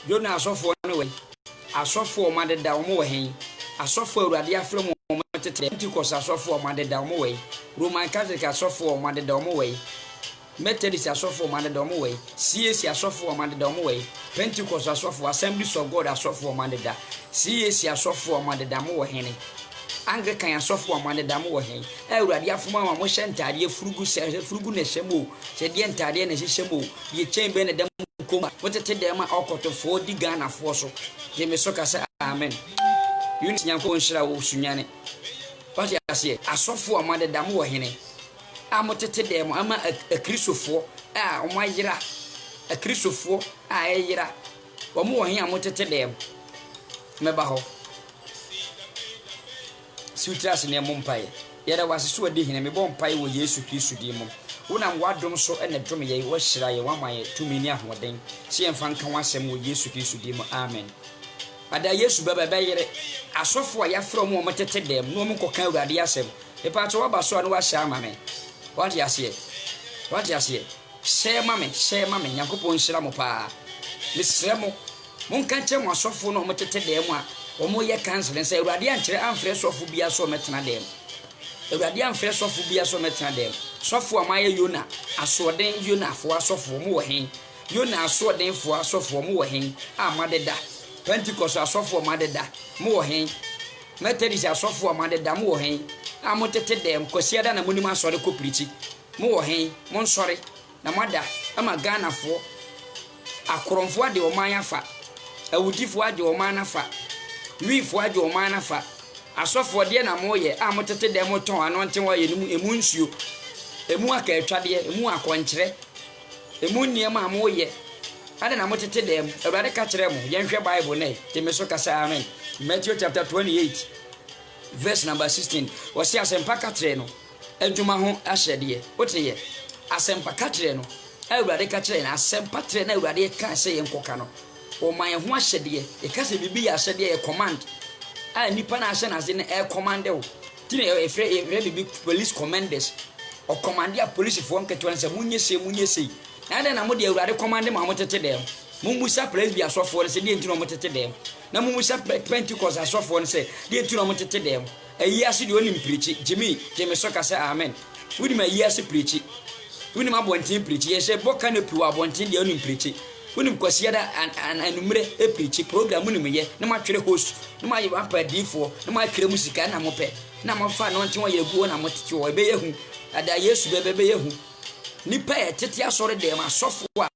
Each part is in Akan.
Jona asofo no we asofo ma de da omo we hen asofo awurade afre mo tete Pentecost asofo ma de da omo we Roman Catholic asofo ma de da omo we Methodist asofo ma de da omo we CAC asofo ma de da omo we Pentecost asofo Assemblies of God asofo ma de da CAC asofo ma de da mo we hen Anglican asofo ma de da mo we hen awurade afoma ma mo hyentade furugu na hyemo se de ntade na hyemo ye chembe na what a tema for the Ghana for so. Jimmy Sokasa, amen. You need Yanko Shra Sunyane. What I say, I saw for a mother damu hene. I'm a tete them, I'm a Christopher, my yera, a Christopher, yera. Or more here, I'm a tete them. Mebaho Sutras in their mumpire. Yet I was so digging and me bomb pie with Yesu Christu demon. When I'm wadrum so and the drum ye was shy, 1 mile 2 million one day. See and fan can once and with Yesu Christu demon. Amen. But I used to be a I saw for ya from one matete them, no more cocoa radiasem. A part of about so and was shamame. What ya say? What ya say? Share mammy, Yankopon Shramopa. Miss Remo, Mon can't tell my soft phone or matete them or more ye cancel and say radiant and fresh of Ubia so metna them. A radiant fresh of Ubia so metna them. Software my Yona, I saw then Yona for us of more hen. Yona saw then for us of more hen. Ah, mother da. Pentecost are software mother da. More hen. Methodist are software mother da more hen. I wanted them, Cosia than a monument sorry copriti. More hen, mon sorry. Na mother, I'm a Ghana for a cron for the Omaya fa. A woody for the Omana fa. We for the Omana fa. A software dear Namoye, I wanted them more ton and wanting why you moons you. Emu aka etwade emu akwankyere emu niema amoye ade na motete dem awurade ka kire mu yenhwe bible nei temeso kasa amen Matthew chapter 28 verse number 16 wasi asempa ka kire no adwuma ho ahyede oteye asempa ka kire no awurade ka kire na asempa kire na awurade ka se yenkoka no o man ho ahyede e ka se bibi ya ahyede e command a nipa na ahye na ze ne e command o tine e bibi police commanders or commandia police for one ketwan say munye sei na na mo de awurade command ma mo tete dem mumusa praise be asofo ne say de ntino mo tete dem na mumusa Pentecost asofo ne say de ntino mo tete dem ayi ase de onim preach Jimmy Soka say amen wudi ma yi ase preach wudi ma bontin preach ye say boka na piwa bontin de onim preach wudi kwasi da anumre e preach program ni me ye na ma twere host na ma yi apadi fo na ma kire musika na mo pe na mo fa no ntin wo ye buo na mo tete wo be ye hu ada Yesu bebe ye hu nipa e tete asore dem asofo a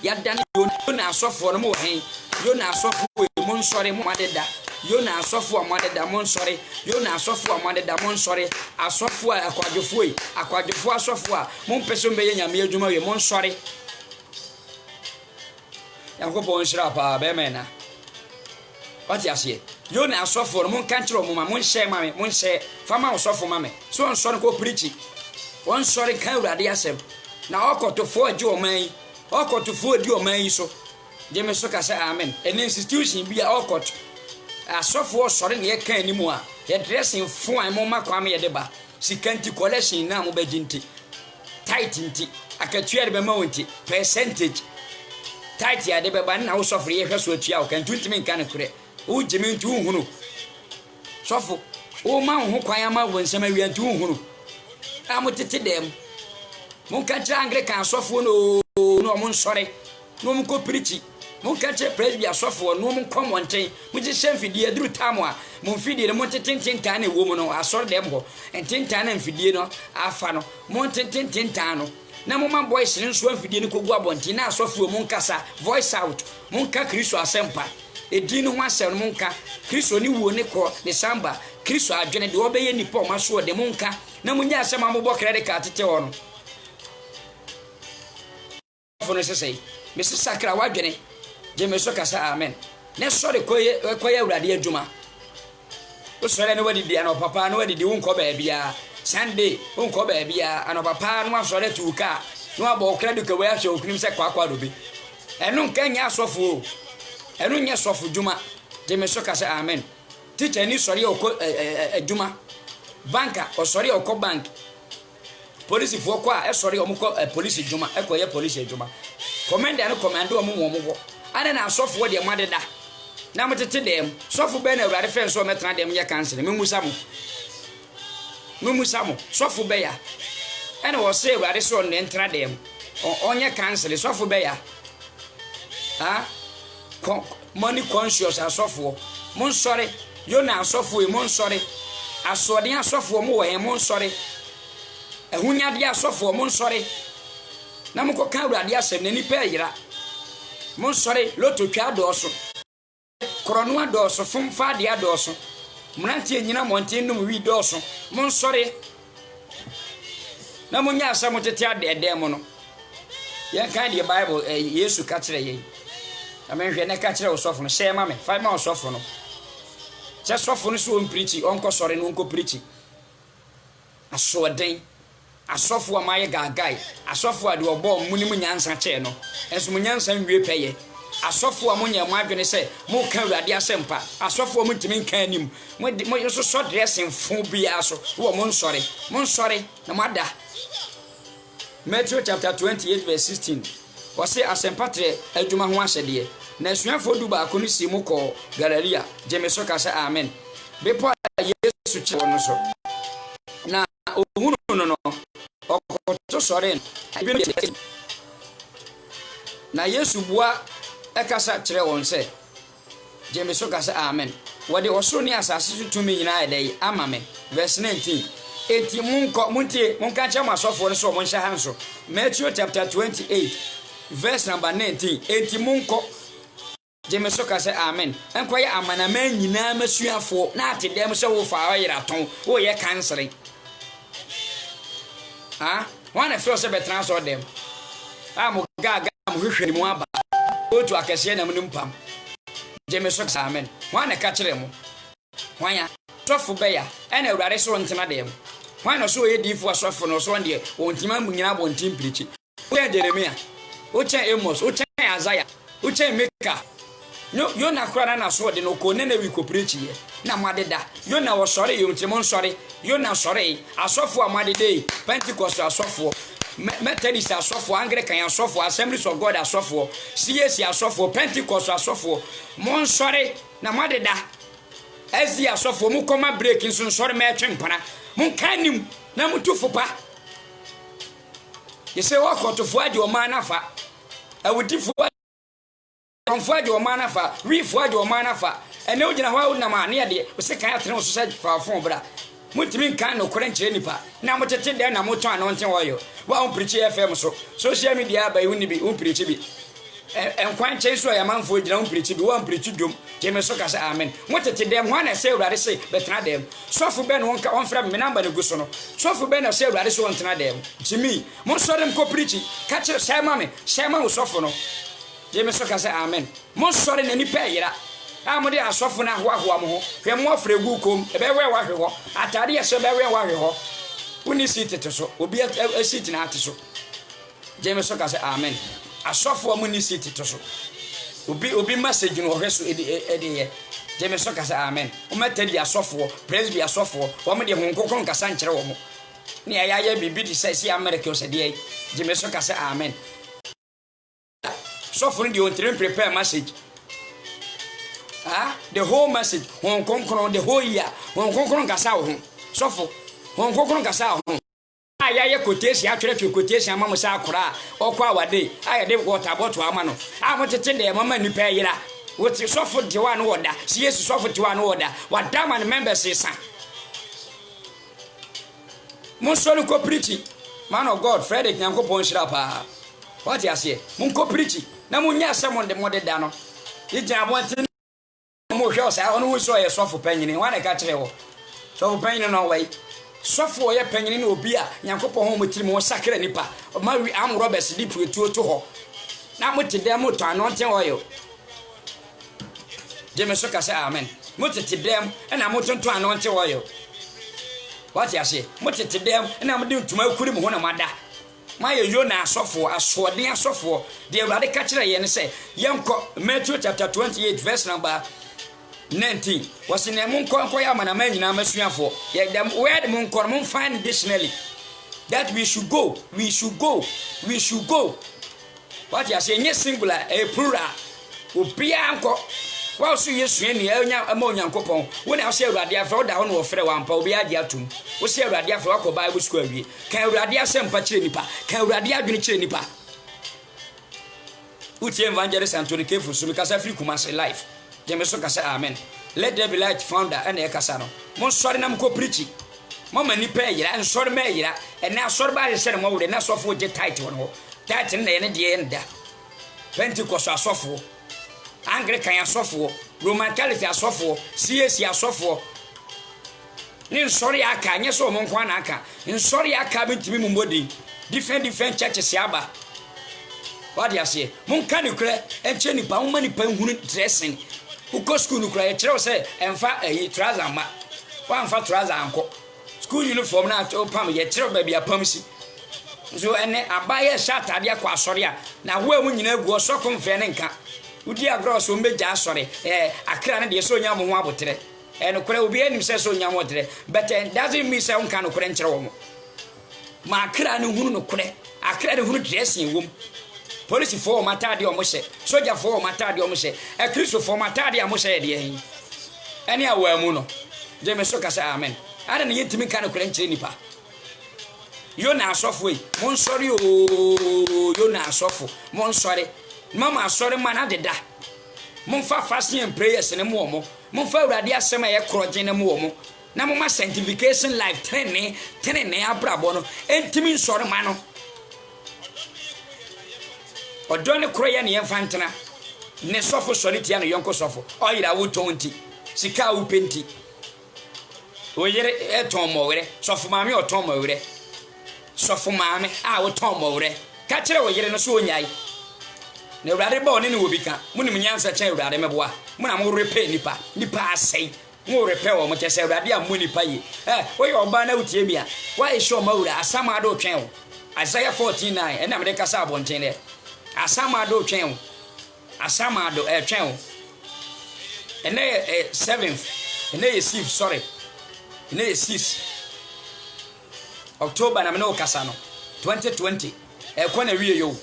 ya dan Yona asofo no mo hen Yona asofo e mo nsore mo adeda Yona asofo mo adeda mo nsore Yona asofo mo adeda mo nsore asofo a akwadwofo asofo a mo mpese mbe ye nyame adwuma we mo nsore Yankopon nshira pa be mena what you say Yona asofo no mo kanchiro mo ma mo nhye mame mo nhye fama asofo mame so nsore ko preach one sorry can radi asem na okotofo agi oman okotofo adi oman so Jimmy Soka say amen an institution bi a okot asofo sorry ne kan animu a ye dressing fo an mo makwam ye deba sikanti collection na mo bajinti tight nti akatuere be ma wonti percentage tight ya de be ba na wo sofo ye hweso atua o kan tuntimi kan kure wo Jimmy ntu hunu sofo wo ma ho kwan ama wo nsema wi ntu hunu amotete dem mon ka tra Anglican asofo no mon sore no mon ko preach mon ka tra presby asofo no mon komonten mo je hemfidie duru tamo a mon fidie mo tetentin tan na wo mo no asore dem ho entintan na mfidie no afa no mon tetentin tan no na mo man boys ne so mfidie ne kogu abontin na asofo mon kasa voice out mon ka Kristo asempa edin ho asem mon ka Kristo ni wo ne ko ne samba Kristo adwene de obeye nipa o maso de mon ka na munya asem amobọ credit card tete ho no fono sesei mesi sakra wadwene Jimmy Soka say amen ne sori koye awurade adwuma o sori ne wadi dia no papa no wadi di wonko ba bia Sunday wonko ba bia ano papa no asori tuka no abo credit ka we ahwe okunim se kwakwa do bi enu nkanya asofo enu nya sofo dwuma Jimmy Soka say amen teacher ni sori okọ adwuma banka o sori okọ bank police fo kwa e sori omukọ police dwuma e koye police dwuma commander no commando omo ana na asofo de madeda na motete dem sofo be na awurade fe so metena dem ye cancel memusa mo sofo be ya ana wo se awurade so ne ntena dem onye cancel sofo be ya ha money conscious asofo mon sori yo na asofo e mon sori asode asofo mo wo he mon sori ehunyade asofo mon sori na mko kan awurade asem na nipa yira mon sori loto twa doso krono adoso fumfa de adoso mrantie nyina monten num wi doso mon sori na munya asam tete ade mo no ye kan de bible yesu ka kire ye amenhwe ne ka kire osofo no shema me fa ma osofo no che sofo no so on preach onko sori no onko preach asoden asofo amaye gagai asofo ade obo munim nyansa che no enso munyansa nwie peye asofo amunya mo adwene se mo ka awurade asempa asofo mo ntimi nka anim mo so so dressing fu bia so wo mo nsori na mada Matthew chapter 28 verse 16 wose asempatre adwuma ho ahyede na asuafo du ba ko no si mo ko Galilea jemeso ka se amen bepo Yesu chi wono so na ohunu no okoto sori na Yesu bua ekasa kire won se jemeso ka se amen wode osoro ni asase tutumi nyina edai amame verse 19 eti munka chama asofo no so mo nhya hanso Matthew chapter 28 verse number 19 eti munko jemeso ka se amen enkoye amanama nyina masuafo na atedem se wo fa oyira ton wo ye kansere ha wana feel se betra so dem amu gaga mu hwehwe ni mu aba otu akese na mu mpam jemeso ka se amen wana ka kire mu wanya sofo beya ena awurade so ntena dem wana so ye difo sofo no so ndie wontima mu nyina bo ntim prichi wo Jeremia wo chen Amos wo chen Isaiah wo chen Mika yo na kwara na so de no ko ne na wi ko prichi ye na madeda yo na wo sori yo ntimo nsori yo na sori asofo amadede Pentecost asofo Methodist asofo Anglican asofo Assemblies of God asofo CAC asofo Pentecost asofo mon sori na madeda ezi asofo mu koma break nso sori ma etwempana mun kanim na mutufu pa yese wakotofo ade o manafa awudifo onfo o manafa wifo ade o manafa ene ugina hwa na ma ne ade o se kan atene o so sa fafon bra mutimi kan no kore nkyere nipa na motete de na moto ano nten woyo wa on preach FM so social media ba yuni bi on preach bi enkwan chen so ya manfo gina on preach bi one preach dom jemeso ka sa amen motete dem ho na se urade se betra dem sofu be no on fra me number ne guso no sofu be na se urade se on tena dem jimi mo so dem ko preach ka che shema wo sofu no jemeso ka sa amen mo so re na ni pe yira amode asofo na hoahoa mo ho hwe mo afregu kom ebe we wa hwe ho atade ye so be we wa hwe ho uni sit to so obi sit na ate so jemeso ka sa amen asofo mo ni sit to so obi message no hwe so edi ye jemeso ka sa amen o metadi asofo presby asofo wo me de honkokon kasa nkere wo mo ni ayaya bibi di si America o se de jemeso ka sa amen sofo ni on train prepare message the whole message won konkron the whole year won konkron kasa wo sofo won konkron kasa wo ayaye quotation atwere quotation ama mo sa akora okwa wade ayade water bottle ama no amotete de mama ni pe yira woti sofo de wa no woda si Yesu sofo de wa no woda wada man members isa mo so ko preach man of God Frederick Nyankopon shira pa what you say mo ko preach na mo nya asem de mo de da no ija abonte mo hwe osa onu wo so ye sofo panyini wa na ka kire wo sofo panyini no wai sofo ye panyini na obi a Nyankopon ho motiri mo sakra nipa ma wi am Roberts di puetu to ho na motide mo to anointing oil jemeso ka say amen motete dem na motonto anointing oil what you say motete dem na mo de ntuma akuri mo ho na mada ma ye yo na asofo asode asofo de Awurade ka kire ye ne say yenko Matthew chapter 28 verse number 19 was in a munko ya mana manyina masuafo ye dem word munko mun find dictionary that we should go what you say nye singular a plural obia anko wa so yesu ni anya ama onyankopon wo na so awurade afra wo da ho no ofre wa mpa obi age atum wo se awurade afra wa ko bible school awie kan awurade asem pa kire nipa kan awurade adwene kire nipa uti evangelist Anthony Kefu so mikasa free Kumasi life je me so kasa amen let there be light founder and e kasa no mon sori na mko preach mama nipa yira en sori ma yira en na sori ba ye sere mo wure na sofo je tight won tight na ye ne de nda Pentecost asofo Anglican asofo Roman Catholic asofo CAC asofo ni nsori aka nye so mo nkwa na aka nsori aka bintimi mu modi different churches yaba what do you say mon kan kure enche nipa mo nipa hunu dressing uko school no kure kire say emfa trouser ma wa emfa trouser anko school uniform na to pam ye kire ba bia pam si so ene abaye shirt ade akwa asori a na wo amu nyina gu osoko mfe ne nka udi agro so mbeja asori akra ne de so nya mo ho abotre no kure obi anim se so nya mo tre but doesn't mean say unka no kure nkire wo mo ma akra ne hunu no kure akra ne hunu dressing wom police for matade o mo hye soldier for matade o mo hye Kristo for matade a mo hye de hin ene awa mu no je me so kasa amen ada ne yentimi kan kure nkire nipa yo na asofo yi mon sori o yo na asofo mon sori mama sori man adeda mon fa fasting and prayers ne mo mo mon fa urade asema ye kroje ne mo mo na mo ma sanctification life training abrabo no entimi sori man no odo ne kroye ne yemfantena ne sofo sori tia no yonko sofo oyira wo tonti sika wo penti oyere eton mo were sofo maami oton mo were sofo maami a wo ton mo were ka kire wo yere no so onyai na urade ba oni ne wo bika munim nyansa chen urade meboa muna mo repair nipa asai mo repair wo mo chese urade amu nipa yi wo yo ba na utie bia wa e show mawura asama do twen wo Isaiah 14:9 ena me de kasa abonten de asama do twen wo asama do twen wo ena 7th ena 6th sorry ena 6 October na me no kasa no 2020 kwana wie yo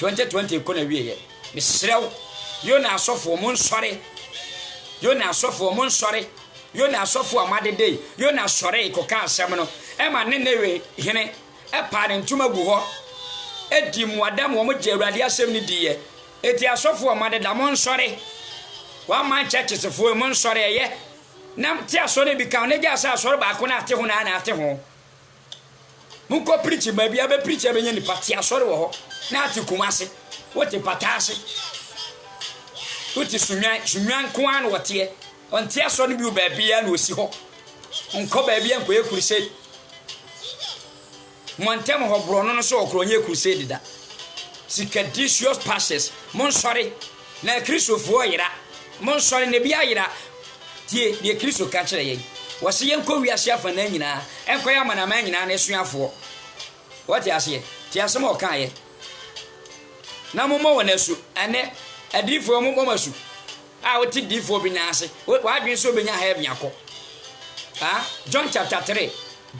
2020 kona wie ye misrew yo na asofo mo nsore yo na asofo mo nsore yo na asofo amadede yo na sore ikoka asem no e ma ne newe hene e pa ne ntuma gu ho edi mu adam wo mo je awurade asem ni diye eti asofo amadede mo nsore wa man churches fo mo nsore ye na ti asore bi kan ne ja sa asore ba ko na ate ho na ate ho munko preach ba bia be preach be nyani pati asore wo ho na ati Kumasi wote patase wote sunwan kwa na wote onti asore bi ba bia na osi ho onko ba bia nko ekuruse montem ho bro no so okronye crusade da sikadicious passes mon sorry na Kristofo yira mon sorry ne bia yira tie de Kristo ka kire yen wose yen ko wiase afa na nyina enko ya mana ma nyina na esuafo wote ase tie asem o kan ye na mo mo nasu ane adifo mo masu a wote difo bi na ase wa dwen so benya heaven yakọ John chapter 3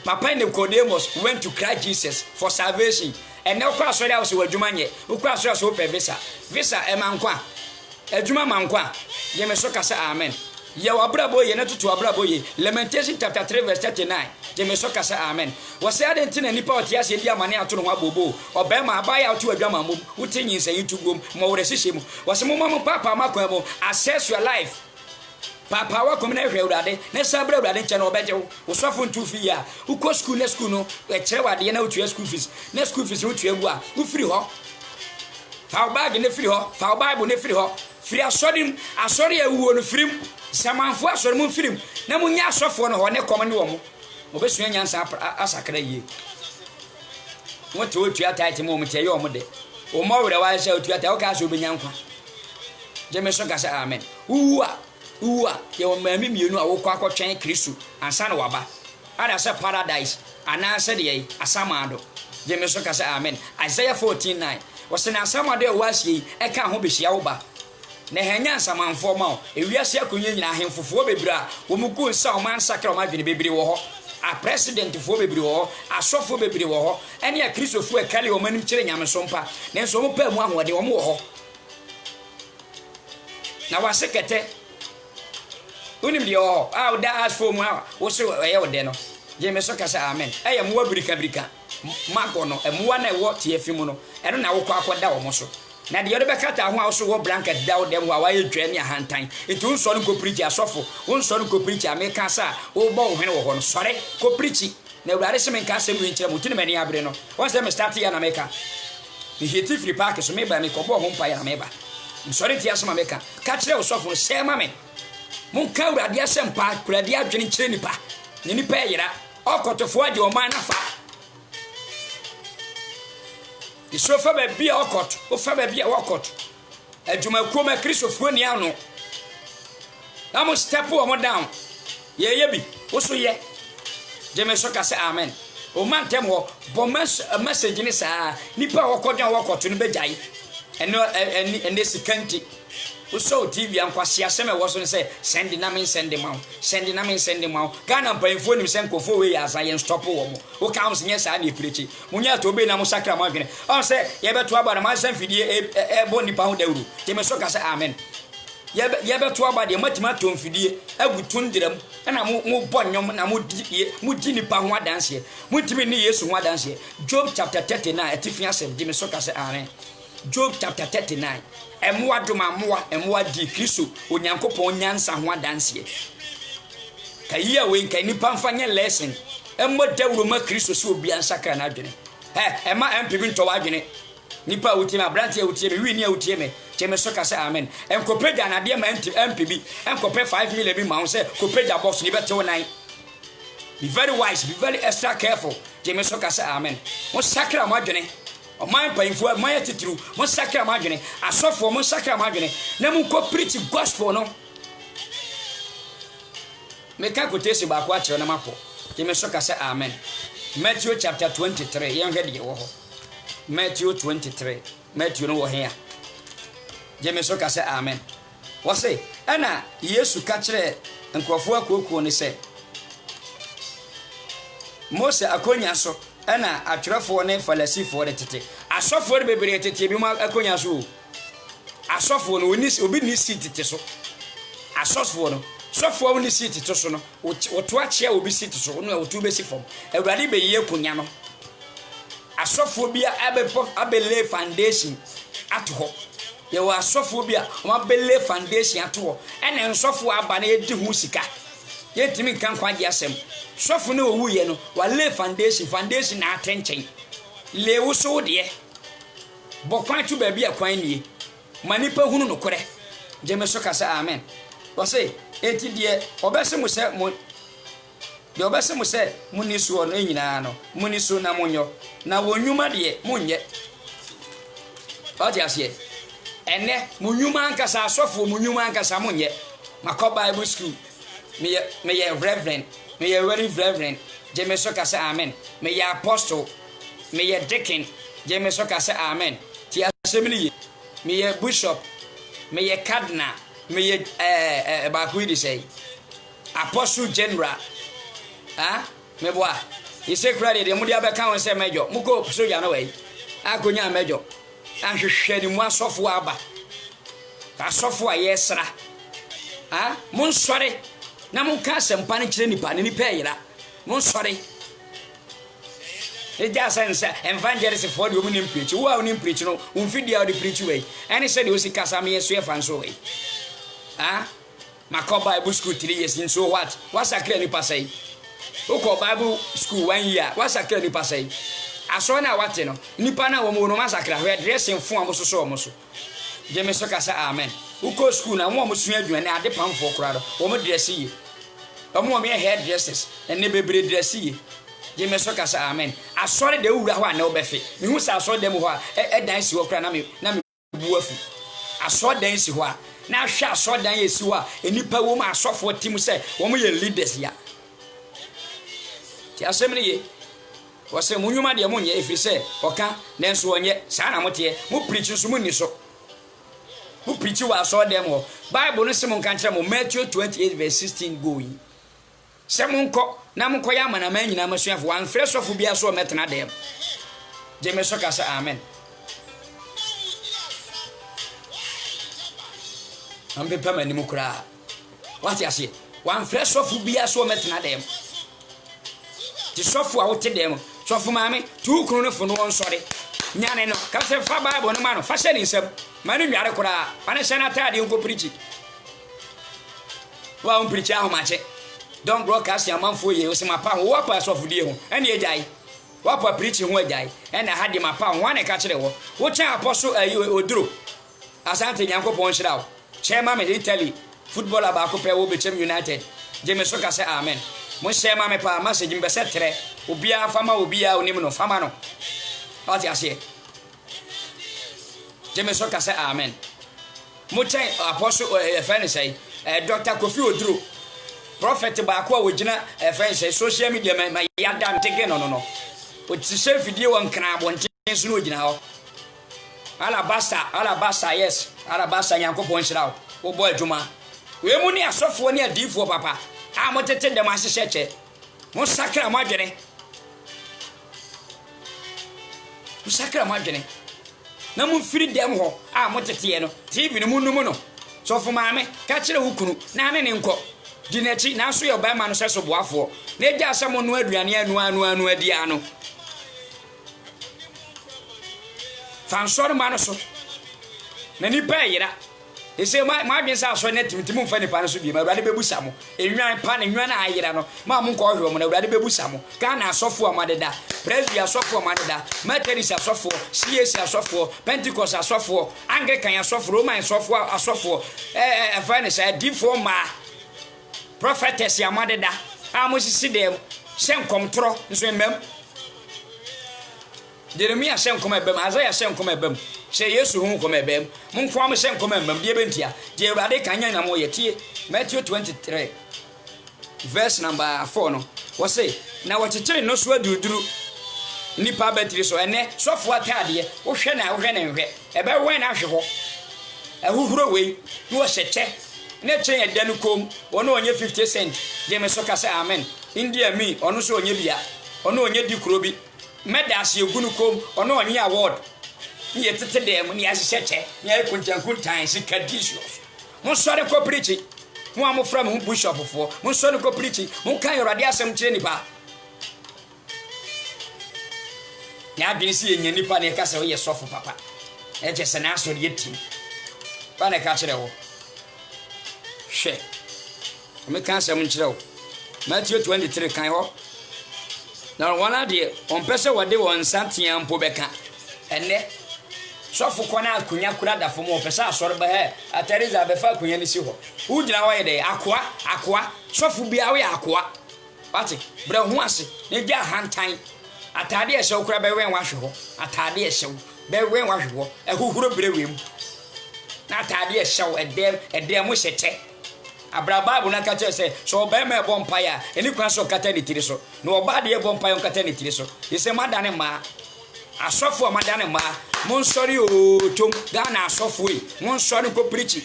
Papa Nicodemus went to Christ Jesus for salvation and now kwa sorry was wadwuma nye ukwa sorry so pe visa e mankwa adwuma mankwa ye me so kasa amen ye wabrabo ye na tutu wabrabo ye Lamentation chapter 3 verse 39 ye me so kasa amen wose adentina nipa otiase dia mane ato no abobo obema abaya otu adwama mom utinyin se yitugom mo wore hihye wose mo mama papa makwa mo access your life papa wa komina hwe urade na sabra urade nche na obeje wo sofo ntufi ya uko school na school no e kire wade na utu school fees na school fees utu egu a u free ho fa bag na free ho fa bible na free ho free asori ewuo no free samanfo asori mu free na munya asofo no ho ne kom ne wo mo obesu nyansa asakra yie wotu otu ataite mo mte ye omo de o mo wure wa sha otu ataite o ka so obenyankwa je me so ka sa amen uwa ye o mami mienu a wo kwa akotwen Kristo ansa na waba ada se paradise ana se de asamado je me so ka sa amen Isaiah 14:9 wose na asamado e wasie e ka ho behia wo ba na hanya asamanfo ma o ewiase akonye nyina ahemfofo bebra wo muku nsa o man sakra o ma dwene bebri wo ho a president fo bebri wo ho asofo bebri wo ho ene a Kristofo e kale o manim kire nyamesompa na enso mo pa mu ahode wo mo wo ho na wasekete unim de o a da as for mu a wo so e wo de no je me so ka say amen e mo brika mago no emoa na e wo tie fi mu no e no na wo kwa akoda wo mo so na de yodo be kata ho a wo so wo blanket da wo dem wa wa ye dwa ne ahantan etu nso no ko preach asofo wo nso no ko preach ameka sa wo bo wo hene wo ho no sore ko preach na urare se men ka se mu nkyere mu tuni mani abre no won se me start ya na meka ni hiti free park so me ba me ko bo ho mpa ya na me ba nsore ti asema meka ka kire wo sofo se ma me mun ka urade asempa kurade adwene kire nipa ni nipa yira okotofo ade o man nafa isofa ba bia okot o fa ba bia okot adwuma kuoma kristofo ni ano na mo step o mo down ye bi wo so ye je me so ka say amen o man tem ho bo message ni sa nipa okodwan wokoto no begyae ene sikanti uso TV ankwase aseme wo so say send na me send ma Ghana mpanyefo nim sen kofo we ya yen stop wo mo wo ka ams nya sa na eprechi munya to be na mo sakra ma dwene on say ye beto abada ma san fidie bo nipa ho dawru je me so ka say amen ye beto abada ye matima to mfidie agutu ndiram na mo bonyom na mo di nipa ho adanse mo timi ni Yesu ho adanse Job chapter 39 etifia sem je me so ka say amen Job chapter 39 emwa doma emwa di Kristo onyankopon nyansa ho adanse kayi we nka nipa mfanye lesson emmo dawuro ma Kristo so obi ansaka na adwene ema empibi nto wadwene nipa wuti ma brantie wuti me wi ni wuti me cheme so ka say amen enkopeja na de ma empibi enkope 5 million bi ma ho say kopeja box ni bete wonan be very wise, be very extra careful cheme so ka say amen mo sakra ma adwene o man painfo man titru mo sakra ma adwene asofo mo sakra ma adwene na mo ko preach gospel no me ka ko tesi ba ko a kire na mapo ke me so ka say amen Matthew chapter 23 yen hwede ye wo ho Matthew 23 Matthew no wo he a je me so ka say amen wo say ana Yesu ka kire nkrofo akoko ni say Mose akonya so ana atwerefo ne falasifo de tete asofo de bebere tete bi ma akonya so asofo no obi ni seat tete so asofo no sofo ni seat tete so no woto achia obi seat so no woto be si fom awurade be ye konya no asofo bi abele foundation ato ye wa asofo bi a o abele foundation ato ene nsofo aba na edi hu sika ye timi kan kwaje asem sofo ne owu ye no wa lay foundation na attention le wo so de bo kwan tu ba bia kwan nie manipa hunu no kore je me so ka say amen wo say eti de obese mu se mo de obese mu se muni so no nyina no muni so na monyo na wonwuma de monye o ti asie ene munwuma anka sa sofo munwuma anka sa monye makọ Bible school me ye reverend me ye very reverend je me so ka say amen me ye apostle me ye deacon je me so ka say amen ti assembly me ye bishop me ye cardinal me ye ba ku di say apostle general me boa ise kra de mo dia be kan won say mejo mo ko soja no we akonya mejo ahwehwe ni mo asofo aba asofo ayesra mon sore na mon ka sempa ne kire nipa ne nipa yira mon sore e ja sense evangelist for the woman preach wo a woman preach no un video the preach way any say the o sika sam yeso e fan so way makọ Bible school 3 years in so what sakra nipa say ukọ Bible school 1 year sakra nipa say aso na wate no nipa na wo mo no masakra hwe dressing fun amoso so omoso je me so ka say amen ukọ school na mo sua adwuma na ade pamfo kora do wo mo dress yi omo me hair dresses enne bebre dress yi je me so ka say amen asore de wura ho a na obefe me hu sa asore dem ho a dan si wo kora na me bu afu asore dan si ho a na hwa asore dan yesi ho a enipa wo ma asofo tim say wo mo ye leaders ya ti asemne ye wo se munwuma de mo nye efi se oka nenso onye sa na mote mo preach so mo ni so mo preach wa so dem ho Bible no se mo kan kire mo Matthew 28 verse 16 go yi se mo nko na mo koya amana ma nyina masuafo wan fresh of bia so metena dem je me so ka sa amen am be pam anim kura what you say one fresh sofu bia so metena dem ti sofu a wote dem sofu maame tu kunu ne funu won sori nyane no ka se fa bible no ma no fa hye ni nsem ma no nware kura ane hye na taade nko preach wa on preach ahomache don broadcast ya manfo ye osema pa wo pa sofu die ho ene ejai wa pa preach ho ejai ene hade ma pa ho ane ka kire wo kyan apostle oduro asante nyankopon hyira wo chairman me Italy footballer ba ko pe wo be chem United jeme so ka se amen mo chairman me pa message mbe setre obia fama obia onim no fama no ati ase jeme so ka se amen mo chen apostle friend say Dr. Kofi Oduro prophet ba ko wogina friend say social media ma yada ntege no o ti share video won kana abonten so no gina ho alabasa yes alabasa yankopon hyira wo bo adwuma we mu ni asofo ni adifo papa a mo tete dem ahyehyɛ che mo sakra mo adwene na mo firi dem ho a mo tete ye no tv no mu no sofo maame ka kire wo kunu na ne nko di nachi na so ye ba ma no seso boafo na eja asem no aduane anu adi ano fansor ma no so na ni pa yira ese ma adwen sa so na timtim mfa ni pa no so bi ma awurade bebusa mo enwan pa na enwan na ayira no ma mo ko hwe mo na awurade bebusa mo ka na asofo amadeda presby asofo amadeda methodist asofo CAC asofo Pentecost asofo Anglican asofo Roman asofo afane say difo ma prophetess amadeda amosisi dem senkom tro nso mbem Jeremiah senkom ebem Isaiah senkom ebem say Yesu hu kom ebem mun kwa mo senkom ebem die bentia die awurade kanya na mo yetie Matthew 23 verse number 4 no wo say na wochichire no so aduduru nipa betri so ene sofo atade wo hwe na nhwe ebe wen na hwe ho ehuhuro wei no hyeche na chen eda no kom wono onye 50 cent je me so ka say amen india mi ono so onye bia ono onye dikuro bi medas yegunu kom ono onye award ni etete dem ni ahyeche ni akuntankuntan sikadisios mo sore ko preach mo amofra mo bishop fo mo sore ko preach mo kan yorade asem kire nipa ya bi si enya nipa na ka se wo ye sofo papa e je se na so de yeti pa na ka kire wo hwe me kan asem kire wo Matthew 23 kan ho na wana de on pese wode won santia mpo beka enne sofo kona akunya kura da fo mo pese asore ba he ateriza be fa akunya ni si ho ugina wa ye de akoa sofo bia we akoa pati bra hu ase ne dia hantan atade e hyew kura be wen wa hwe ho atade e hyew be wen wa hwe ho ehuhuro brewem na atade e hyew edem mo hyeche abraba bu na ka che se so be me bompaya eni kwa so kata ni tiri so na oba de bompaya on kata ni tiri so ise madane ma asofo madane ma mon sori o tom Ghana asofo e mon sori ko preach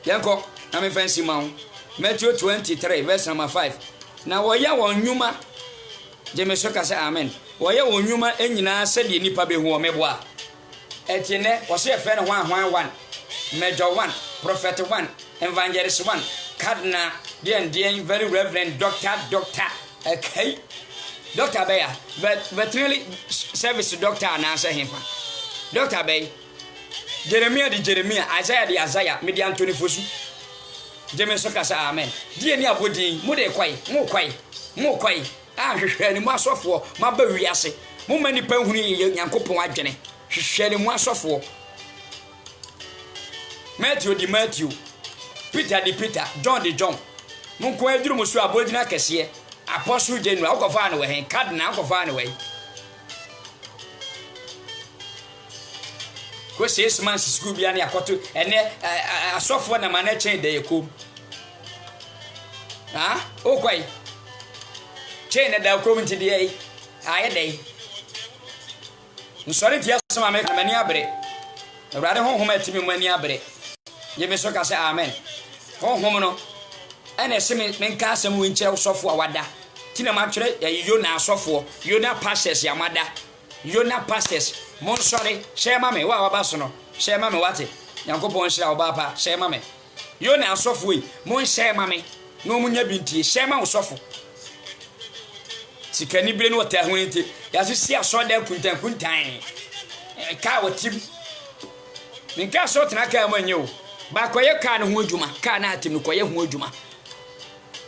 yanko na me fancy man Matthew 23 verse number 5 na woya won nyuma je me so ka se amen woya won nyuma enyina se de nipa be hu o meboa etine wo se fe ne hwan 1 Major 1, Prophet 1, Evangelist 1, Cardinal, dear, very Reverend Doctor, okay, Dr. Bayer, veterinary service doctor and answer him. Dr. Bay, Jeremiah, Isaiah, Median 24. James Sokasa, amen. Dear near Woody, Mude more quay, and more software, my baby assay. More many penny young couple white Jenny. She shared more software. Matthew, Peter, John, Munko edru musu abodina kese Apostle General akofa na we Cardinal akofa na we ko 6 months school bia na akoto ene asofo na mana chen de yekom okwai chen na da kom nti de aye de nsori tia soma me mani abre awrade honhom atimi mani abre ye me so ka se amen honhom no ene se me nka asem winche sofo awada tina ma twere Yona asofo Yona pastors yamada Yona pastors mon sorry share mame wa wa baso no share mame wate Nyankopon shira oba pa share mame yo na asofo yi mon share mame no munya bintie share ma osofo sikani bire no ta ho nti ya so si aso da kuntan ka wotim minka so tena ka ma nyew ba koye ka no ho adwuma ka na atim no koye ho adwuma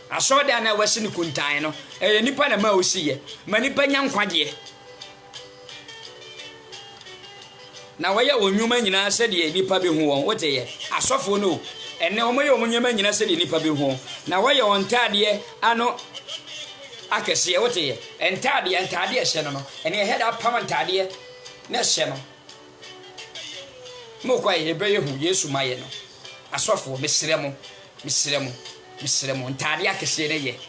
aso da na wasi ni kuntan no nipa na ma osiye ma nipa nya nkwaje na waye onwuma nyina se de nipa be hu won wote asofo no ene omoye omnyama nyina se de nipa be hu na waye ontade ano akese wote entade hye no ene head up pamantade na hye no mo kwa ye be hu Yesu maye no asofo mesremo ntade akese ne ye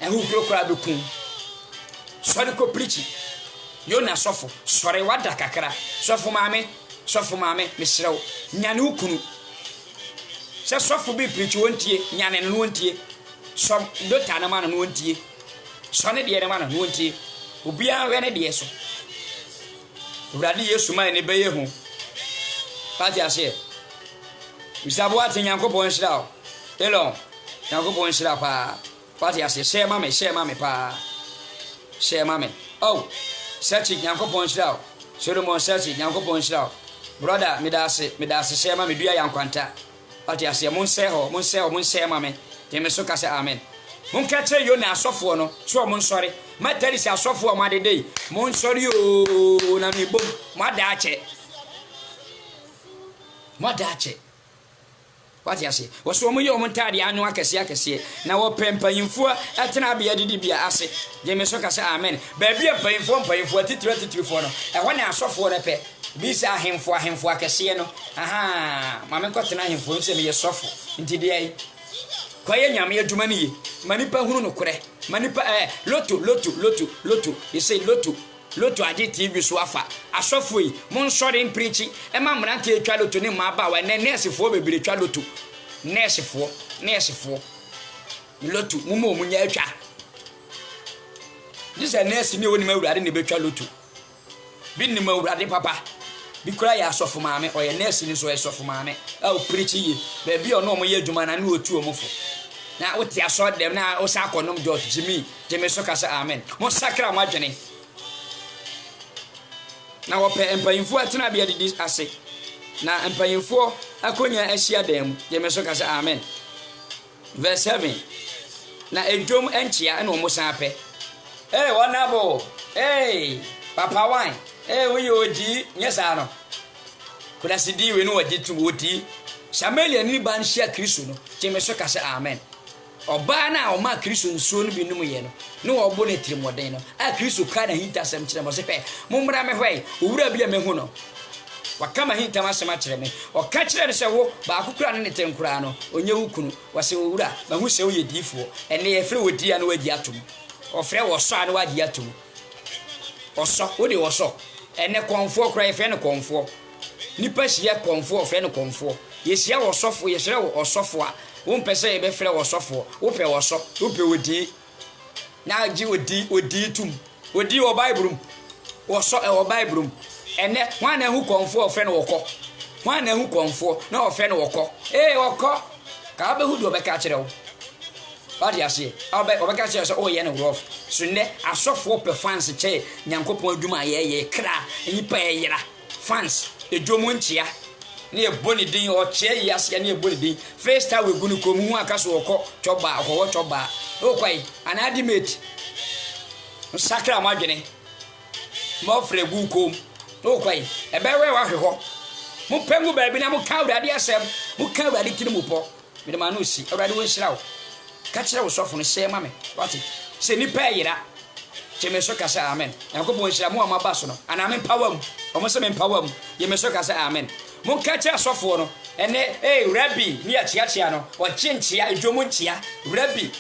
ehu krokra be kun sori ko preach yo na sofo sori wada kakra sofo maame mesrew nyane ukunu se sofo bi preach wontie nyane no wontie so dota na ma no wontie so ne de ma no wontie obi an we ne de so urade Yesu man ne beye hu pati ase misabo ati Nyankopon hira o elo Nyankopon hira pa pati ase share mame pa share mame oh search Nyankopon hira o Solomon search Nyankopon hira o brother medase share mame dua yankwanta pati ase mon share mame teme so ka se amen mon ka tre yo na asofo no so mon sori matari se asofo ma de dey mon sori o na mi bom ma da ache wati ase woso mo yo mon tade anu akese na wo pempanyimfo atena bia didi bia ase je me so ka se amen ba bia panyimfo titiri no e ho na asofo no pe bi se ahemfo akese no aha ma me kotena ahemfo nse me ye sofo nti de ai kwaye nyame adwuma ne ye manipa hunu no kore manipa loto you say loto ade TV so afa asofo yi mon sori preach e ma mrante etwa loto ne ma ba wa ne nurse fo bebere twa loto nurse fo loto mumo munya etwa this a nurse ne woni ma wurade ne betwa loto bi ne ma wurade papa bi kura ya asofo maame o ye nurse ni so asofo maame o preach yi ba bi ono mo ye adwuma na ne otu omofo na wote aso dem na o sa akonom George Jimmy jeme so kasa amen mo sakra mo adwene na wo pe empanyimfo atena bia didi ase na empanyimfo akonya ahia dem jeme so kasa amen verse 7 na edwom enchia na omo san pe wonabo papa wine we odi nyesa no kuna sidi we no wadi tu odi Samuel ni ban hia Kristo no jeme so kasa amen oba na o ma Kristo nsuo no bi num ye no no obo na tirimoden no a Kristo ka na hinta asem kire mo se pe mummra me hwai owura bia me hu no wakama hinta ma asem akire me o ka kire ne se wo ba akukura ne tenkura no onye hukunu wase owura ma hu se wo ye difo ene ye fre wodi ya no wadi atom o fre wo so ane wadi atom o so wo de wo so ene konfo kura ye fre ne konfo nipa hia konfo o fre ne konfo ye hia wo sofo ye hia wo sofo a won pese e be frɛ wosofo wo pe woso wo pe wodi na agi odi tum odi wo bible woso e wo bible ene wan na hu konfo ofrɛ no wokɔ wan na hu konfo na ofrɛ no wokɔ wokɔ ka be hu do be ka kyerɛ wo badi ase obeka kyerɛ so o ye no rough so ne asofo pe fans kyɛ Nyankopɔn adwuma ye kra nipa ye yera fans edwomo ntia ne e boni din o che yas ya ne e boni din first time we gunu kom hu aka so okọ choba akọwọ choba o kwai anadi mate sakra ma dwene mo fregu kom o kwai e be we wa hwehọ mo pengu ba bi na mo ka urade asem mo ka urade tiri mo po me de ma no si urade wo hira wo ka kire wo sofo no se ma me wati se ni pa yira che me so ka sa amen Yakobo hira mo amaba so no ana me power mu o mo se me power mu ye me so ka sa amen mon ka kire sofo no ene rabbi ni achiachia no o chinchia edwomo nchia rabbi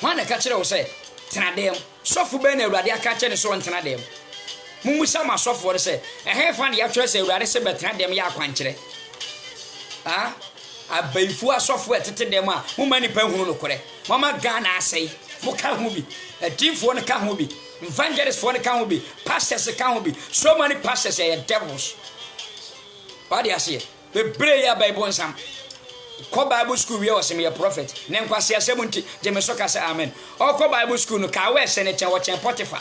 wana ka kire wo se tenadem sofo be na urade aka kire ne so tenadem mumusa ma sofo no se fa ne ya twere se urade se be tenadem ya akwankire abaifu asofo etete dem a muma ni pa hunu no kore mama Ghana asai mo ka hu bi adifo no ka hu bi evangelists for the can be, pastors can be, so many pastors are devils. What do you say? The prayer Bible some. Ko Bible school we was me a prophet. Nem kwase 70 Jemesoka say amen. Or ko Bible school no ka we senator watch Potiphar.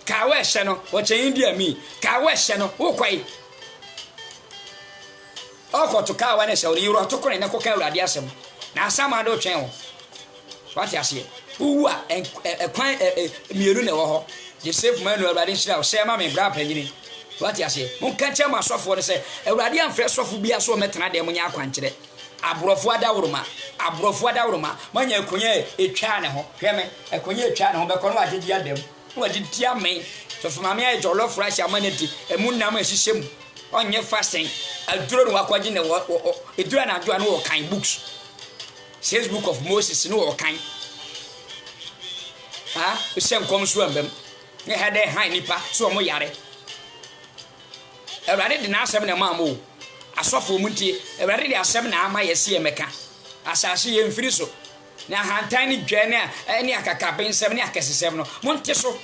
Ka we hye no watch India me. Ka we hye no wo kwai. Oko to ka we ne se ori ro to ko ne ko ka urade asem. Na asama do twen wo. What you say? Who are kwan mienu ne wo ho. The safe man urade hira wo se ma me bra panyini. What you say? Mon kan che ma sofo ne say urade amfre sofo bia so metena de mo nya akwankire. Abrofo adawroma manya akonya etwa ne ho hweme akonya etwa ne ho be kono agegi adam no agedi amen so fama me ajolo fresh amaneti emu nam ahihye onye fasting aduro no akwaji ne edura na adua no wo kan books says book of Moses no wo kan se nkom so ambam ne hade han nipa so mo yare Ewrade de na asem ne maamo asofo muntie Ewrade de asem na ama yesi emeka asase ye mfiri so na hantan ni dwane a ni akakabe nsem ni akesesem no monte so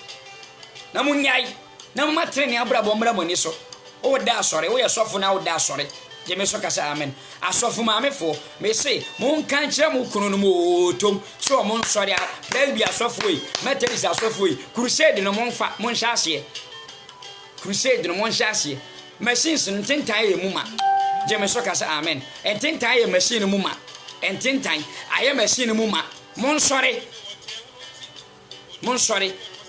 na munyai na matre ni abrabo mra moni so o da asore wo ye sofo na o da asore je me so kasa amen asofo maamefo me say mon kan kire mo kunu no mo tom so mon sore a baby asofo yi methodist asofo yi crusade no monfa mon hyase crusade no mon hyase machines ntentan ye muma je me so kasa amen ntentan ye machine muma ntentan aye machine muma mon sore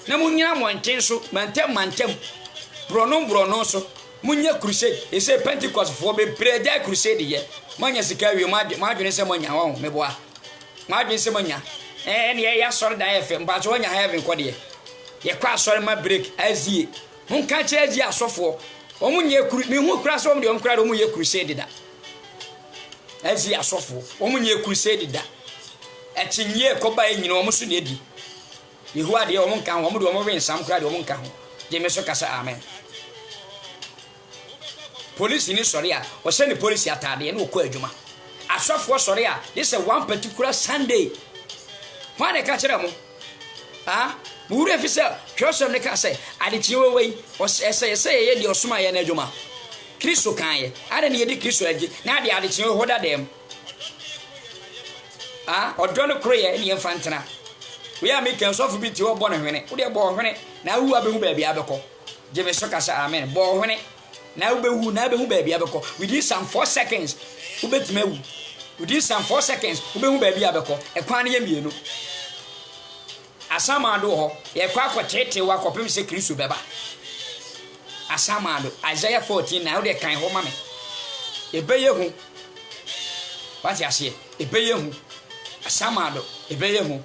na munya mo nten so mantem brono so munya crusade e say Pentecost for be prayer crusade ye manya sika wi ma dwene se manya wo meboa ma dwene se manya ne ya sore da ye fe mba so nya heaven kode ye kwa sore ma break azie mun ka che azie asofo omunye me hu kura so mo de omkura do mu ye crusade da azie asofo omunye crusade da etinye ko ba enyina omo so na edi yehu ade omo nka ho omo de omo wen sam kura de omo nka ho je me so kasa amen police ni sori a o se ni police atade na okọ adwuma asofo sori a this is one particular Sunday when they catch them Mure fisa twosem ne ka say adechi wewei o say ye di osuma ye na adwuma Kristo kan ye ade ne ye di Kristo agi na ade adechi ho da dem odo no kroye ne infantana we are making so bi ti wo bo no hwene wo de bo hwene na wu abehu ba bia beko je me so ka say amen bo hwene na ubehu ba bia beko within some 4 seconds ubetimewu within some 4 seconds ubehu ba bia beko ekwan ne ye mienu asamado ho ye kwa kwatete wa kopem se Kristo beba asamado Isaiah 14 na wo de kan ho mame ebeye hu wati ase ebeye hu asamado ebeye hu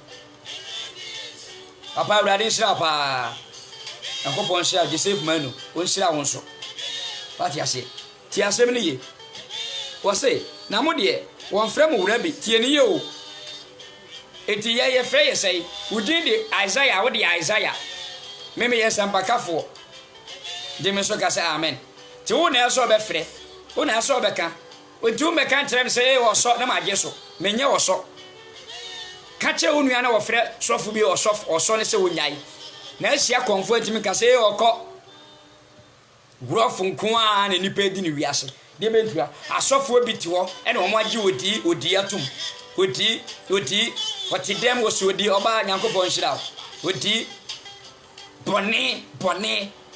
papa urade nsira pa akopon nsira Joseph Manu onsira wonso wati ase ti asem ne ye wo se na mo de won frɛ mo wura bi tie ne ye o eti ye frɛ ye sei wudi de Isaiah wo de Isaiah meme ye sampakafo de me so ka say amen ti wo na so be frɛ wo na so be ka ontu me kan kyerɛ me say wo so na magye so menye wo so ka kyerɛ wo nua na wo frɛ sofo bi wo so ne se wo nyai na asia konfo ntimi ka say wo kɔ wurofo nko a na nipa di ni wiase de mentua asofo bi ti wo ene wo magye odi atum odi wati dem wo so odi oba nyankopon hira odi bone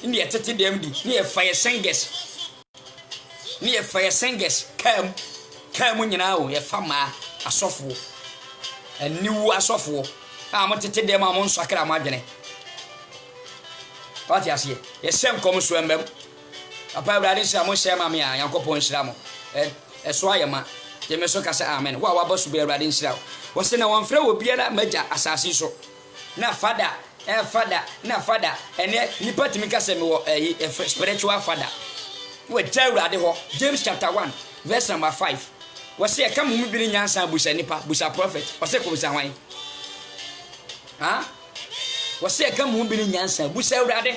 ni etete dem di ni e fire singers kam nyina wo ye fama asofo aniwu asofo mo tete dem mo nso akra ma dwene wati asiye ye sem kom so embem apa urade sha mo share ma me a nyankopon hira mo so ayema je me so ka say amen wa bosu be urade hira wo se na won frɛ wo biara maja asase so na fada ene nipa timi ka say me wo spiritual fada we tell urade ho James chapter 1 verse number 5 wo se ka mu bi nyansa busa nipa busa prophet wo se ko busa hwan wo se ka mu bi nyansa busa urade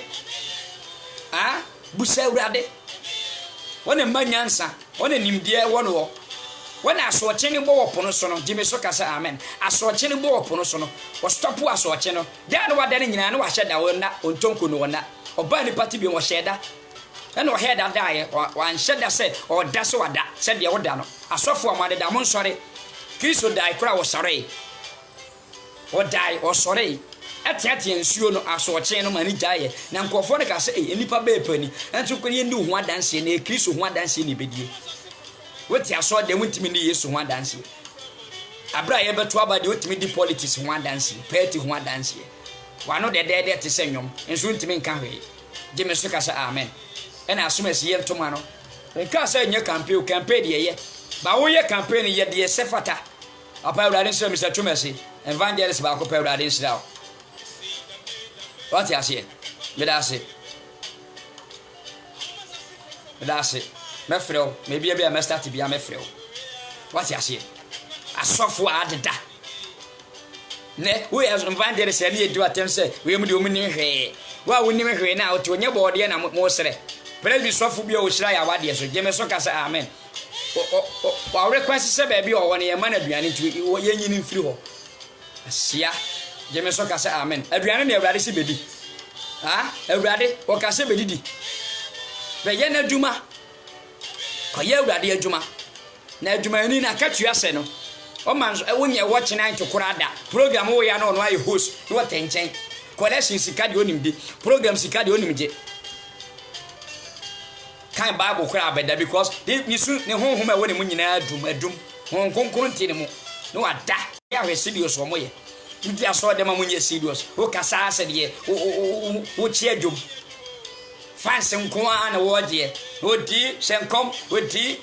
busa urade wona ma nyansa wona nimdie wono wo when asoche ne bo opono so no gye me so kasa amen asoche ne bo opono so no wo stop asoche no dia no wada ne nyina no wa hyeda wo na ontonko no wona oba ni party bi wo hyeda na no head that die wan hyeda say o da so wada say de wo da no asofo amade da mo nsore Kristo die kura wo sore o die o sore atiatia nsuo no asoche no mani jaye na nkofo ne ka say enipa be pani entu ko ye ndi ho adanse na Kristo ho adanse ni bedie woti aso de muntimi ni Yesu ho adanse abra ye beto abade wotimi di politics ho adanse party ho adanse wano de te senyom enso ntimi nka hwe de me so ka say amen ena asomasi ye ntoma no nka say nye campaign de ye ba wo ye campaign ye de sefata apa urade nso Mr. Chumesi evangelist ba ko pa urade nso what you say me da say me freo me bia me start bia me freo what you say asofo adeda ne we as evangelist say ne do atem say we mu de omni hwe wa woni me hwe na o to nye boode na mo sere bele bi sofo bia o hira ya wade so je me so ka say amen wa request say ba bi o wona ye man aduane tu ye nyini mfiri ho asia je me so ka say amen aduane na awurade si bedi awurade o ka say bedi di be ye na duma ko ye awurade aduma na aduma ni na ka tua se no o man wonye watch night kurada program wo ya no no ayi host no tenchen collection sika de onimde program sika de onimje kan bible kura abeda because ni su ne honhom a woni mu nyina adum honkonkron ti ne mu no ada ya hwe serious wo moye ndi aso de ma munye serious wo kasa ase de wo chi adum fans nko ana wo de odi senkom odi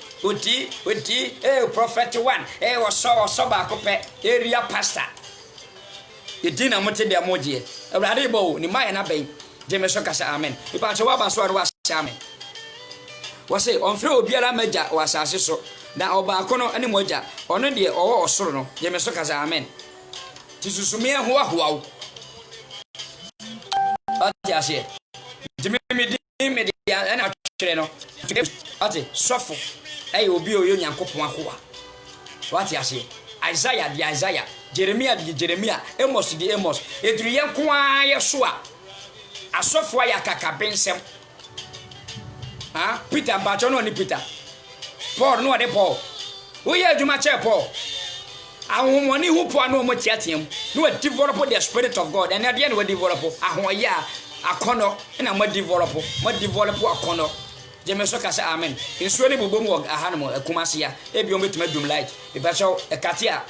prophet one wo so ba ko pe area pastor edina mote de amoje awrade bo ni maye na ben je me so kasa amen ipa che wa ba so wa amen wase onfre obiara maja wasase so na oba kono ani moja ono de owo osoro no je me so kasa amen tisusumie ho ahoawo ati ase jimi me de ana twere no ati sofo obi oyo nyankopon ahoa wati ase Isaiah Jeremia Amos eduriye kwa ye so a asofo ya kakabensem Peter Bacho no ni Peter Paul no de Paul wo ye aduma che Paul ahomoni hu po no mo tiatem no develop the spirit of God and at the end we develop ahoya akono na mo develop akono je me so ka say amen nsuo ne bobom wo ahanom akumase ya ebi o metuma dum light e ba so e katia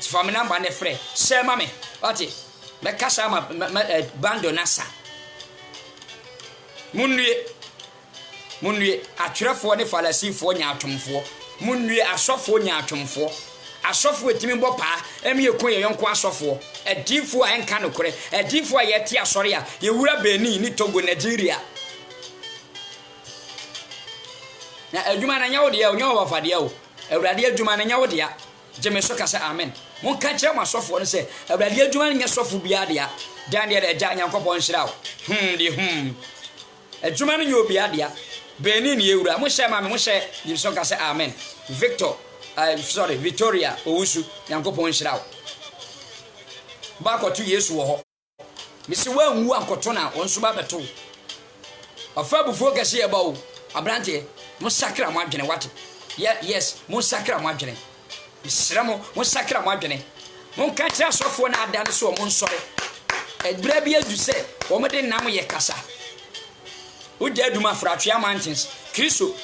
family number ne frɛ share mame ati me kasa ma bando nasa munwie atwerɛfoɔ ne falasifo nya atomfoɔ munwie asɔfoɔ nya atomfoɔ asɔfoɔ etimi bɔ paa emi ekun ye yɔnko asɔfoɔ adifo a enka no kore adifo a yɛte asɔre a yewura Benin ni Togo Nigeria na adwuma na nyawo de ya onyo wa fade ya o awurade adwuma na nyawo de ya je me so ka say amen mon ka kire masɔfoɔ no sɛ awurade adwuma nya sɔfo bia de ya dan de ja nyankopɔn hyira o adwuma no nya obi ade ya Benin yewura mo hyɛ ma me mo hyɛ je so ka say amen Victoria Owusu nyankopɔn hyira o ba kɔto Yesu wɔ hɔ misi wa nwu ankoto na wonso ba beto afa bufo kɛse ye ba o abrante mo sakra mo adwene wate yes mo sakra mo adwene misra mo sakra mo adwene mo ka kira sofo na ada no so mo nsɔre ebra bi adu sɛ wo mo de nam ye kasa wo de aduma fratwea mountains Kristo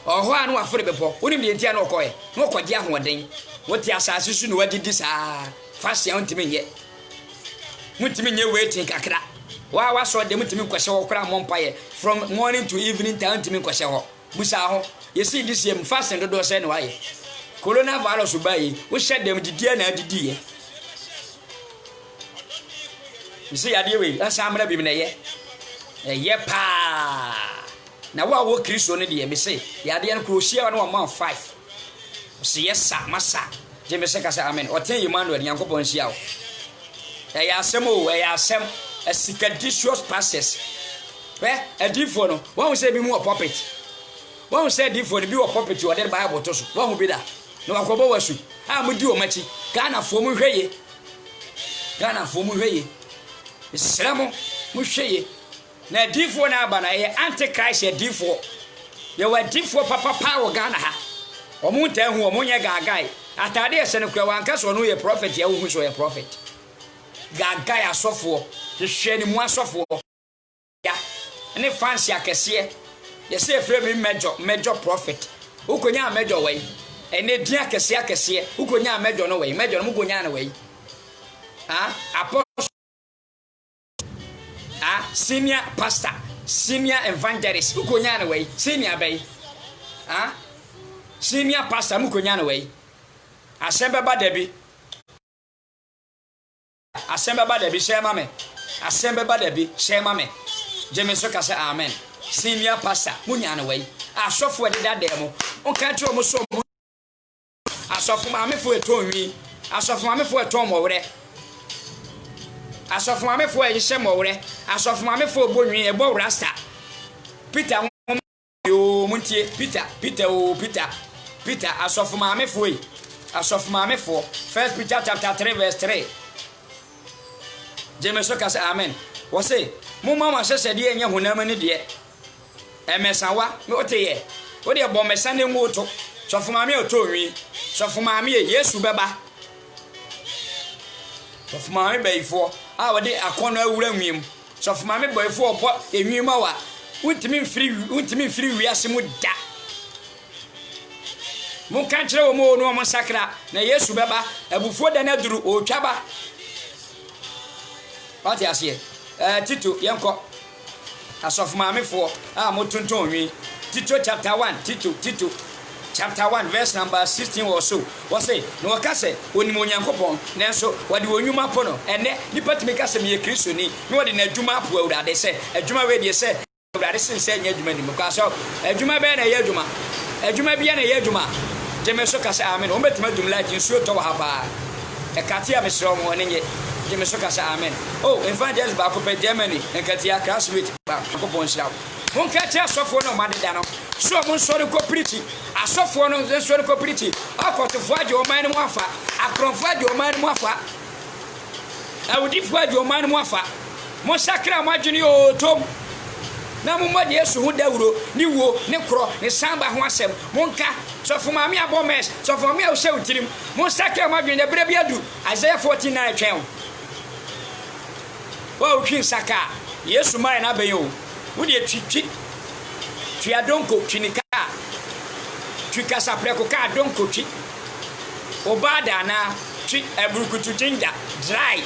oho anu afore bepɔ wonim de ntia na okoye na okɔgye ahoɔden wote asase su no wadidi saa fast ya ntimi nye mutimi nye waiting kakra wa so de mutimi kwɔhyɛ hɔ kora mompaye from morning to evening time mutimi kwɔhyɛ hɔ busa ho yesi this year fast and do sɛ no waye coronavirus bayi wo hyɛ dem didi na didi ye misi yade we asamra bi na ye pa na wo Kristo ne de me se yade no krohia no ma 5 se yesa masa je me se ka say amen oten Emmanuel Nyankopɔn hia o ya asem o ya asem asikadicious pastors adifo no won say bi mu o puppet won say adifo no bi o puppet o de Bible to so won bi da no akobo wasu a mudi o machi Ghana fo mu hweye Islamo mu hweye na difo na aba na ye antichrist ye difo ye wa difo papa wo Ghana ha omu ta hu omu nye gagai atade ese ne kwa wanka so no ye prophet ye hu so ye prophet gagai asofo hwehwe ni mu asofo ya ne fancy akese ye say frame me major prophet ukonya major wey ene dia akese ukonya major no wey major no mukonya na wey apostle senior pastor senior evangelist ukonya na wey senior bay senior pastor mukonya na wey asembe ba dabi shema me asembe ba dabi shema me jemeso ka say amen senior pastor munya na wey asofo de dademo onka tro mo so asofo ma me fo etonwi asofo ma me fo eton mo were asofo ma me fo ehye mo were asofo ma me fo bonwi e bo rasta Peter yo muntie Peter asofo ma me fo First Peter chapter 3 verse 3 jemeso ka say amen wo say mo mama hye de enye honam ni de emesawa me oteye wo de bo mesa ne ngoto sofo ma me otonwi sofo ma me Yesu beba sofo ma me beifo wo de akono awura nwiem sofo ma me beifo obo enwiem awa untimi mfiri wiase mu da mun kan kire wo mo no mo sakra na Yesu beba abufuo da na duru otwaba what you say Tito yanko asof maamefo mo tonton wi Tito chapter 1 Tito chapter 1 verse number 16 or so what say no wakase onimo nyankopon nenso wade onwuma po no ene nipa timi kase me Kristo ni me wade na adwuma po awurade se adwuma we de se awurade sense nya adwuma ni mo kwa so adwuma be na ye adwuma bia na ye adwuma jemeso kase amen o betima dumla jinsuo to wa ba e katia mesro mo nenye jemeso kase amen oh evangelist ba ko pe Germany en katia classmate ba ko ponshira won ka tia sofo no madeda no so mo sori ko preach asofo no sori ko preach akotofo aje o man mu afa akronfo aje o man mu afa awudifo aje o man mu afa mo sakra mo adwene o tom na mo mode Yesu hu dawuro ni wo ni kro ni samba ho asem monka sofo ma me abomes sofo me o hye utirim mo sakra mo adwene bere bia du Isaiah 49 twen wa o twin saka Yesu mai na benyo wo de twi adonko twinika twi kasa preko ka adonko twi obada na twi ebrukutu jinja dry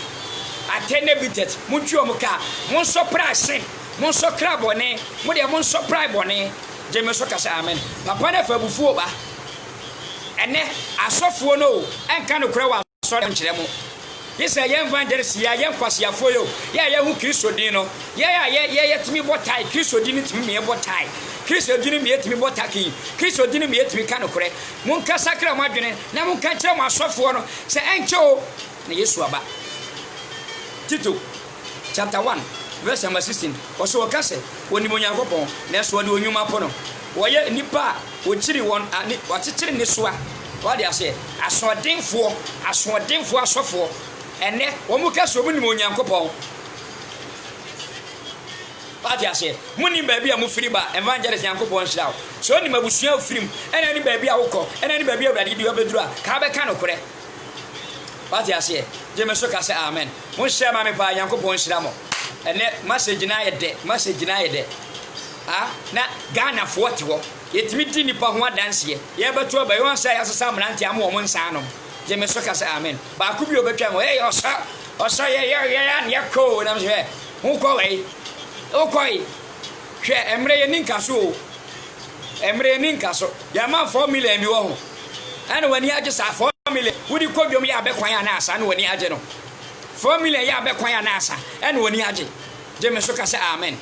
atene bitet muntwi omuka mon surprise mon sokra bone mo de mon surprise bone jemeso kasa amen papa na fa bufuo ba ene asofo no enka no kura wa so nkyere mo yesa ye evangelist ya ye kwase foyo ya ye hu Kristo din no ye timi botai Kristo din timi me botai Kristo din me timi botaki Kristo din me timi ka no kure mun ka sakra mo adwene na mun ka kire mo asofo no se enche o na Yesu aba Tito chapter 1 verse 16 oso wakase woni mo nyankopon na so de onwuma po no wo ye nipa wo chiri won ani wachichiri ne soa what they say asodinfo asofo ene wo mu ka so mu ni mo nyankopon what they say muni ba bia mu firi ba evangelist nyankopon hira so ni mabusua firim ene ni ba bia wokọ ene ni ba bia awurade di obeduru a ka be ka no kore what they say jemeso ka say amen mo hye ma me ba nyankopon hira mo ene message na ye de na Ghana forte wo yetimi di nipa ho adanse ye beto ba yo ansa ya sesa mranti am wo nsa no je me so ka say amen ba ku bi obetwa mo osa ye ko na me hu ko we o koi hwe emre ye ninka so ya ma 4 million mi wo ho ana wani age sa 4 million wudi ko biom ya be kwan ya na asa na wani age no 4 million ya be kwan ya na asa ana wani age je me so ka say amen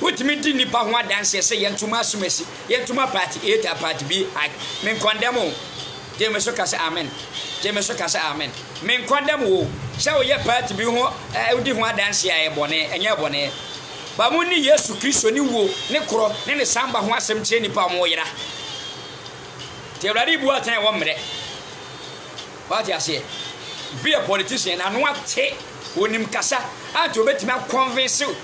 wutimi di nipa ho adanse se yentuma asumesi yentuma party A party B men condemn je me so ka say amen men condemn wo se wo ye party bi ho udi ho adanse aye bone enye bone ba mu ni Yesu Kristo ni wo ne kro ne samba ho asem che nipa mo yira te awurade bu atan wo mre What you say? Be a politician and what take when him kasa and to bet me convince you.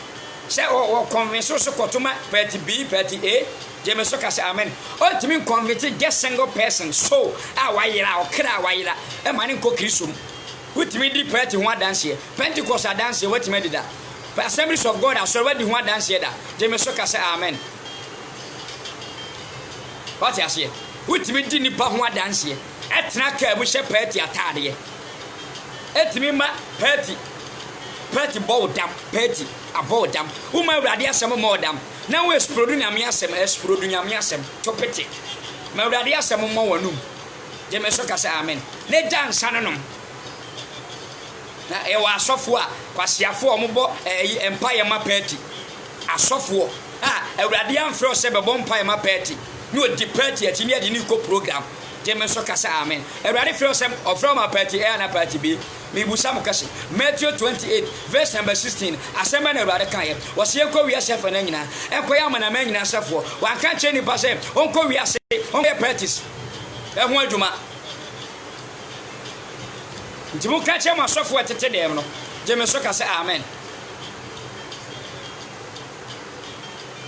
Say or convince you so kotuma party B, party A. James Soka amen. All to me convince just single person. So awayira or kra awayira. A man in Kokrisum. With me the party one dance here. Pentecost are dancing. What made that? But Assemblies of God are already one dance here. James Soka amen. What you say? With me didn't put one dance here. At Naka, we shall party at Tadia. At me, ma party bow dam, party, a bow dam. Uma radia some more dam. Now we're exploding a miasem, exploding a miasem, to petty. My radia some more noom. Jemesoka amen. Let dance, sanum. Now, it was software, Quasia for Mubo, Empire ma party. A software, a radiant frost, a bonfire ma party. You would depart yet in the new program. Jemesoka amen. A radical of from a party A and a party B. Mibusamukasi. Matthew 28, verse number 16. Assembly of Radakaya was here. We are self and Enina. And Koyam and a man in a self. One can't change the pass. Uncle, we are saying, on their practice. And one Juma. Timukacha my software to tell them. Jemesoka amen.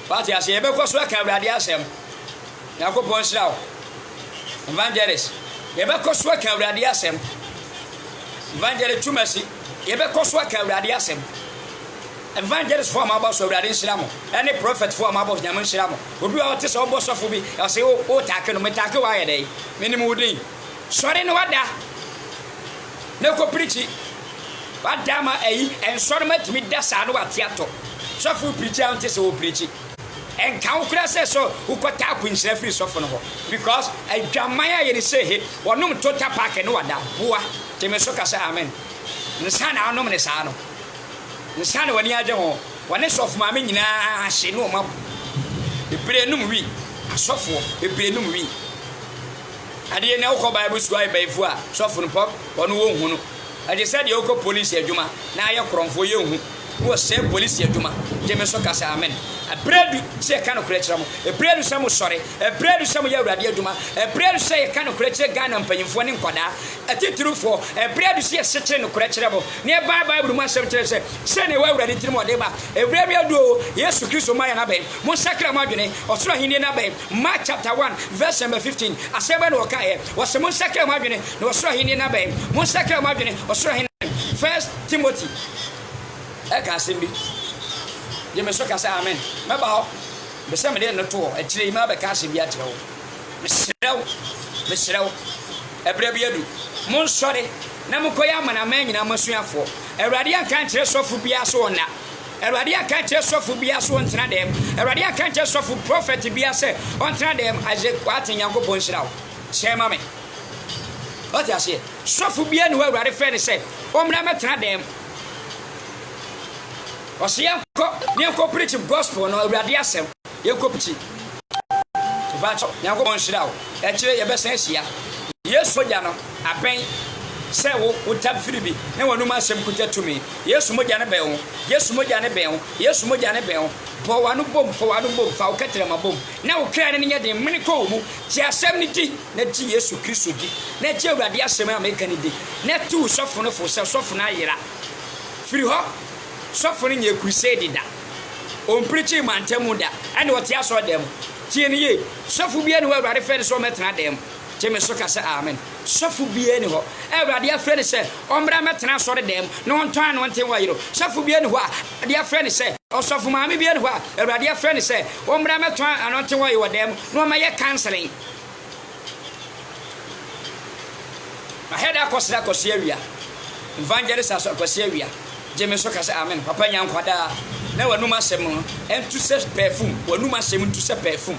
But yes, you because work at Radiasem. Now go point out. Evangelist. You because work at Radiasem. Evangelist Chumasi, Yebekoswaka Radiasem. Evangelist form about Radin Silamo, any prophet form about Yaman Silamo. Would be out this almost of me. I say, oh, Takan, Metaka, why a day? Minimum would be. Sorry, no wonder. No go preachy. But Dama A and Sodomet with the Sano at Tiato. So for preacher and this old preachy. And Count says so, who got tap in Sheffield Sophomore. Because I Jamaya in say, or no Tota Park and Wada, Boa. Jemesoka amen. Nsana anom ne saa no. Nsana wani agye ho. Wani sof maame nyina ahye no ma. Ebere num wi. Asofo ebere num wi. Ade na ukọ Bible school ai baifu a sofo no pop wono wo hu no. Ade said ye ukọ police adwuma na aye kronfo ye hu. Wo se police adwuma. Jemesoka amen. Ebredu se ka no krekere mo. Ebredu se mo sore. Ebredu se mo ye awrade adwuma. Ebredu se ye ka no krekere Ghana mpanyimfo ne nkoda. Atitrufo ebredu se ye sekere no krekere mo. Ne Bible mu asem kire se ne wa awrade tirimo de ba. Ebredu adu Yesu Kristo ma ya na be. Mo sakra mo adwene. Osoro hini na be. Mark chapter 1 verse number 15. Asebe no ka ye. Wose mo sakra mo adwene. Na osoro hini na be. Mo sakra mo adwene. Osoro hini. First Timothy. Eka asembi. Jemesoka amen. Meba ho. Bese me de no to a kire ma be ka asembi a kire wo. Mesrew. Ebra bi adu. Mon sori na mukoya mana man nyina masuafo. Awrade anka kire sofu bia so na. Awrade anka kire sofu bia so ntena dem. Awrade anka kire sofu prophet bia se ontena dem aje kwate Nyankopon hirawo. Shema me. What you say? Sofu bia no awrade fe ne se omra metena dem. Osia preach gospel no awrade asem. Ye ko preach. Bacho Nyankopon hirawo. E kire ye besen hia. Yesu moja no aben se wo tab firibi ne wonu ma sem kuta tumi Yesu moja ne be wo Yesu moja ne be wo Yesu moja ne be wo bo wanu bom fo wanu bom fa wo ketere ma bom na wo kra ne nya de mene ko mu ti asem ni di na ti Yesu Kristo di na ti awrade asem America ni di na tu sofo no fo se sofo na yira firi ho sofo ni nya crusade da on preaching mantemu da ane wo ti aso dem tie ne ye sofo bia ne wo awrade fe so metena dem Jemesoka amen. Sofu bie ni ho. Awrade afre ne se omra metena sore dem. No nton no nten wa yiro. Sofu bie ni ho a de afre ne se osofu maame bie ni ho a awrade afre ne se omra meton anonten wa yiro dem. No ma ye canceling. Ma heda kosira kosiawia. Evangelist aso kosiawia. Jemesoka amen. Papa nyankwada na wanu masem entu se perfume. Wanu masem entu se perfume.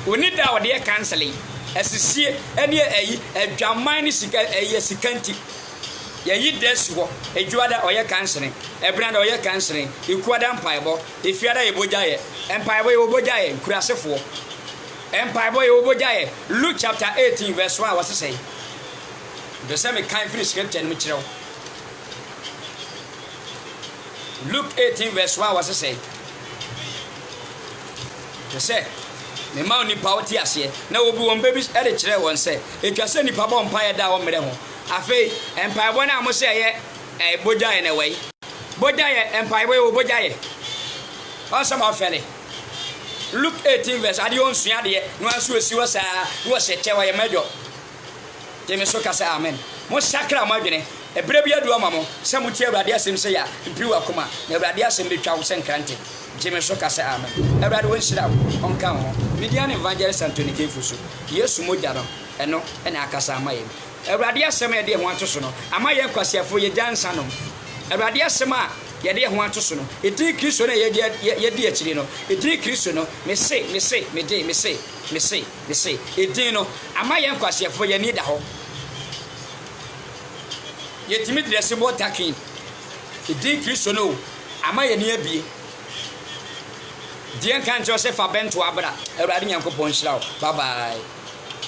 Oni da wo de canceling. Esisie ene ayi adwaman ni sika ayi sikanti ye yi des ho adwada oye canceling ebranda oye canceling ikuada mpaibo efiada ye bojaye empaibo ye bojaye kurasefo empaibo ye bojaye Luke chapter 18 verse 1 what say the same kind finish scripture ni kire Luke 18 verse 1 what say the say me ma nipa wo ti ase na obi won baby e de kire won se etwa se nipa bo mpa da wo mere ho afei empa bo na mo se ye boja ye na wai boja ye empa bo wo boja ye on sama fele Luke 18 verse ade on sua de no aso esi wo sa wo se chewa ye mejo teme so ka sa amen mo sakra mo adwene ebre bia du amamo se mo tie Awurade asem se ya mpiwa koma na Awurade asem betwa wo senkrante teme so ka sa amen Awurade won shira on kan ho Midian evangelist Anthony Kefuso Yesu moja no eno ena akasa amaye Awurade asem ye de ho ato so no amaye kwasiafo ye jansa no Awurade asem a ye de ho ato so no edi Kristo na ye di akiri no edi Kristo no me se edi no amaye kwasiafo ye ni da ho yetimi dresse mo takin edi Kristo no amaye ni abie Dien kan jo se fa bento abra Awurade Nyankopɔn hyira wo bye bye